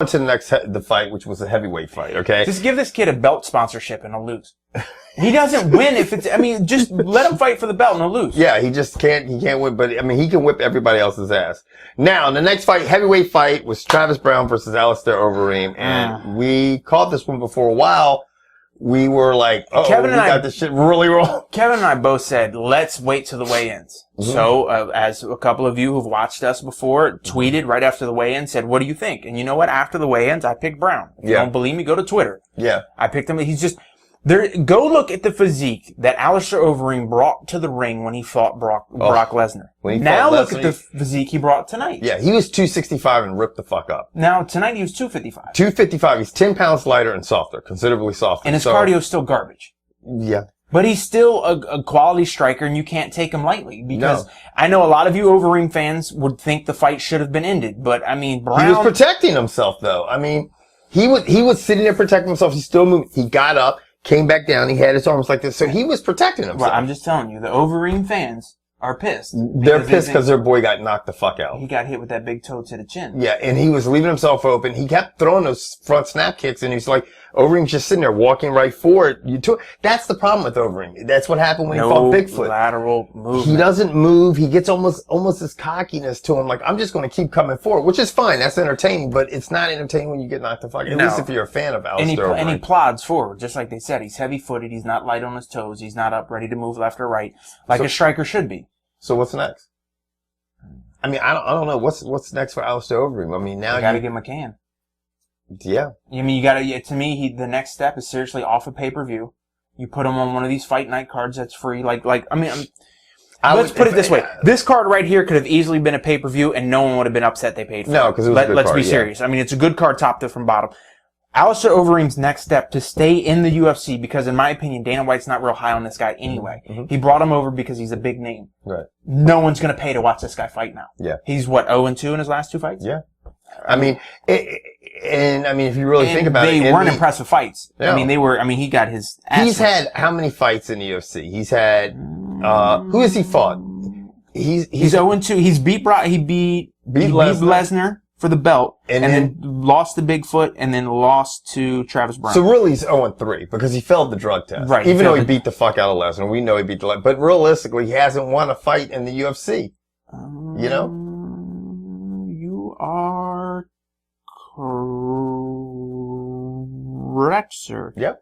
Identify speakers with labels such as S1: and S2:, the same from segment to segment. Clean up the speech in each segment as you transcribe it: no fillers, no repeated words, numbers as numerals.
S1: to the next the fight, which was a heavyweight fight. Okay,
S2: just give this kid a belt sponsorship and he'll lose. He doesn't win if it's. I mean, just let him fight for the belt and he'll lose.
S1: Yeah, he just can't. He can't win, but I mean, he can whip everybody else's ass. Now, the next fight, heavyweight fight, was Travis Browne versus Alistair Overeem, and we called this one before a while. We were like, oh, Kevin and I got this shit really wrong.
S2: Kevin and I both said, let's wait till the weigh-ins. Mm-hmm. So, as a couple of you who've watched us before tweeted right after the weigh-in, said, what do you think? And you know what? After the weigh-ins, I picked Browne. If you don't believe me, go to Twitter.
S1: Yeah.
S2: I picked him. He's just, go look at the physique that Alistair Overeem brought to the ring when he fought Brock Lesnar. Now look at the physique he brought tonight.
S1: Yeah, he was 265 and ripped the fuck up.
S2: Now, tonight he was 255.
S1: 255. He's 10 pounds lighter and softer, considerably softer.
S2: And his cardio's still garbage.
S1: Yeah.
S2: But he's still a quality striker, and you can't take him lightly. Because I know a lot of you Overeem fans would think the fight should have been ended. But, I mean, Browne...
S1: He was protecting himself, though. I mean, he was sitting there protecting himself. He still moved. He got up, came back down. He had his arms like this. So he was protecting himself.
S2: Well, I'm just telling you, the Overeem fans are pissed.
S1: They're pissed because their boy got knocked the fuck out.
S2: He got hit with that big toe to the chin.
S1: Yeah, and he was leaving himself open. He kept throwing those front snap kicks, and he's like, Overeem's just sitting there walking right for it. That's the problem with Overeem. That's what happened when he fought Bigfoot.
S2: Lateral movement.
S1: He doesn't move. He gets almost this cockiness to him. Like, I'm just going to keep coming forward, which is fine. That's entertaining, but it's not entertaining when you get knocked the fuck out. At least if you're a fan of Alistair Overeem.
S2: And he plods forward, just like they said. He's heavy-footed. He's not light on his toes. He's not up ready to move left or right, like a striker should be.
S1: So what's next? I mean, I don't know. What's next for Alistair Overeem? I mean, now
S2: you gotta give him a can.
S1: Yeah.
S2: I mean, you gotta, to me, the next step is seriously off a pay-per-view. You put him on one of these fight night cards that's free. Let's put it this way. This card right here could have easily been a pay-per-view and no one would have been upset they paid for it.
S1: No, because it was a good card.
S2: Let's be serious. I mean, it's a good card top to from bottom. Alistair Overeem's next step to stay in the UFC, because in my opinion, Dana White's not real high on this guy anyway. Mm-hmm. He brought him over because he's a big name.
S1: Right.
S2: No one's going to pay to watch this guy fight now.
S1: Yeah.
S2: He's 0-2 in his last 2 fights?
S1: Yeah. I mean, if you really think about it.
S2: They weren't impressive fights.
S1: Yeah.
S2: He got his ass.
S1: He's had how many fights in the UFC? He's had, who has he fought? He's
S2: 0-2. He beat Lesnar for the belt, and then lost to Bigfoot, and then lost to Travis Browne.
S1: So really he's 0-3, because he failed the drug test.
S2: Right.
S1: Even though he beat the fuck out of Lesnar. We know he beat but realistically, he hasn't won a fight in the UFC. You know?
S2: You are correct, sir.
S1: Yep.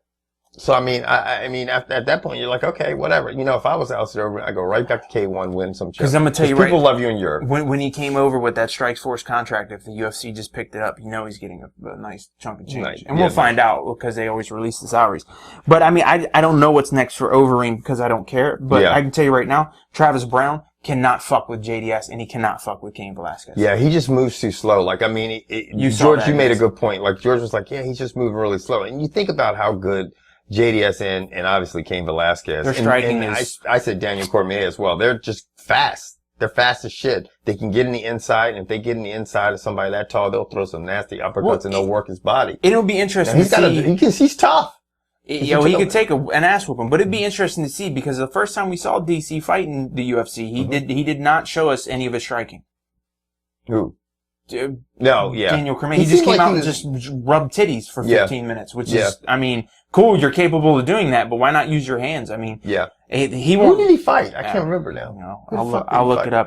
S1: So, I mean, at that point, you're like, okay, whatever. You know, if I was Alistair Overeem, I go right back to K1, win some chips.
S2: Because I'm going to tell you right.
S1: People love you in Europe.
S2: When he came over with that Strikeforce contract, if the UFC just picked it up, you know he's getting a nice chunk of change. Right. And we'll find out, because they always release the salaries. But, I mean, I don't know what's next for Overeem because I don't care. But I can tell you right now, Travis Browne cannot fuck with JDS, and he cannot fuck with Cain Velasquez.
S1: Yeah, he just moves too slow. Like, I mean, George, you made a good point. Like, George was like, yeah, he's just moving really slow. And you think about how good JDS and obviously Cain Velasquez.
S2: Their striking is...
S1: I said Daniel Cormier as well. They're just fast. They're fast as shit. They can get in the inside, and if they get in the inside of somebody that tall, they'll throw some nasty uppercuts and they'll work his body.
S2: It'll be interesting to see.
S1: He's tough.
S2: He could take an ass whooping, but it'd be interesting to see, because the first time we saw DC fight in the UFC, he did not show us any of his striking.
S1: Who? No, yeah.
S2: Daniel Cormier. He just came out and just rubbed titties for 15 minutes, which is, I mean, cool, you're capable of doing that, but why not use your hands? I mean,
S1: yeah.
S2: He won't.
S1: Who did he fight? I can't remember now.
S2: I'll look it up.